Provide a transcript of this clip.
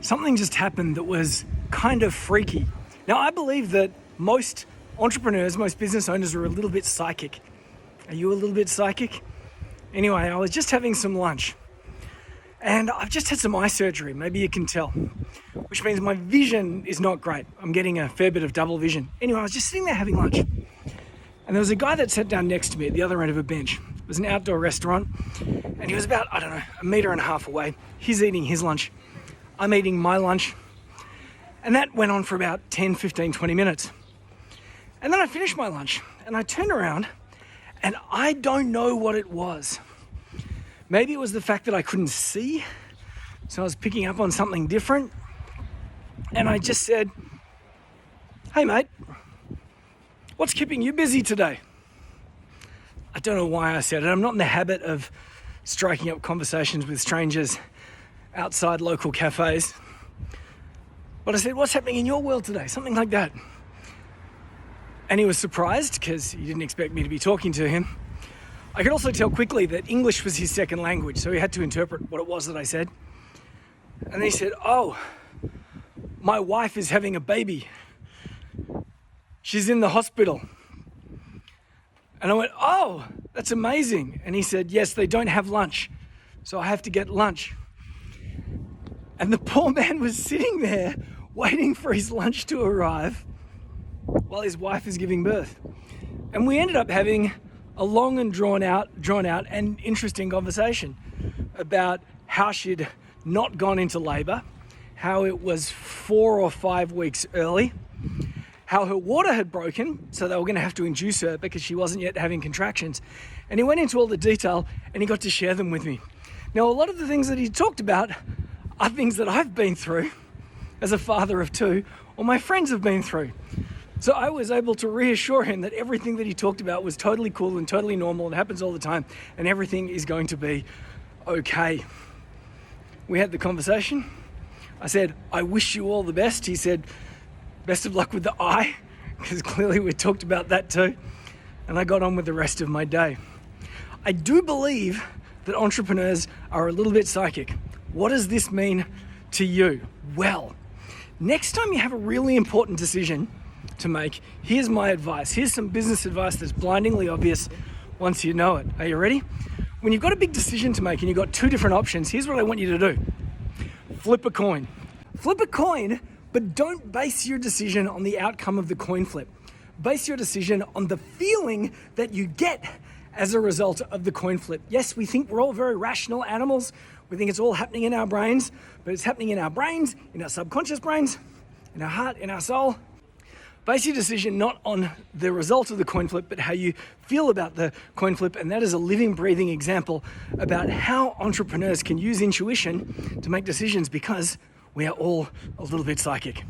something just happened that was kind of freaky. Now, I believe that most entrepreneurs, most business owners are a little bit psychic. Are you a little bit psychic? Anyway, I was just having some lunch and I've just had some eye surgery, maybe you can tell, which means my vision is not great. I'm getting a fair bit of double vision. Anyway, I was just sitting there having lunch and there was a guy that sat down next to me at the other end of a bench. It was an outdoor restaurant and he was about, I don't know, 1.5 meters away. He's eating his lunch. I'm eating my lunch. And that went on for about 10, 15, 20 minutes. And then I finished my lunch and I turned around and I don't know what it was. Maybe it was the fact that I couldn't see, so I was picking up on something different. And I just said, "Hey mate, what's keeping you busy today?" I don't know why I said it. I'm not in the habit of striking up conversations with strangers outside local cafes. But I said, "What's happening in your world today?" Something like that. And he was surprised because he didn't expect me to be talking to him. I could also tell quickly that English was his second language, so he had to interpret what it was that I said. And then he said, "Oh, my wife is having a baby. She's in the hospital." And I went, "Oh, that's amazing." And he said, "Yes, they don't have lunch, so I have to get lunch." And the poor man was sitting there waiting for his lunch to arrive while his wife is giving birth. And we ended up having a long and drawn out and interesting conversation about how she'd not gone into labor, how it was 4 or 5 weeks early, how her water had broken, so they were going to have to induce her because she wasn't yet having contractions. And he went into all the detail and he got to share them with me. Now, a lot of the things that he talked about are things that I've been through as a father of 2, or my friends have been through. So I was able to reassure him that everything that he talked about was totally cool and totally normal and happens all the time, and everything is going to be okay. We had the conversation. I said, "I wish you all the best." He said, "Best of luck with the eye," because clearly we talked about that too. And I got on with the rest of my day. I do believe that entrepreneurs are a little bit psychic. What does this mean to you? Well, next time you have a really important decision to make, here's my advice. Here's some business advice that's blindingly obvious once you know it. Are you ready? When you've got a big decision to make and you've got 2 different options, here's what I want you to do. Flip a coin. Flip a coin, but don't base your decision on the outcome of the coin flip. Base your decision on the feeling that you get as a result of the coin flip. Yes, we think we're all very rational animals. We think it's all happening in our brains, but it's happening in our brains, in our subconscious brains, in our heart, in our soul. Base your decision not on the result of the coin flip, but how you feel about the coin flip. And that is a living, breathing example about how entrepreneurs can use intuition to make decisions, because we are all a little bit psychic.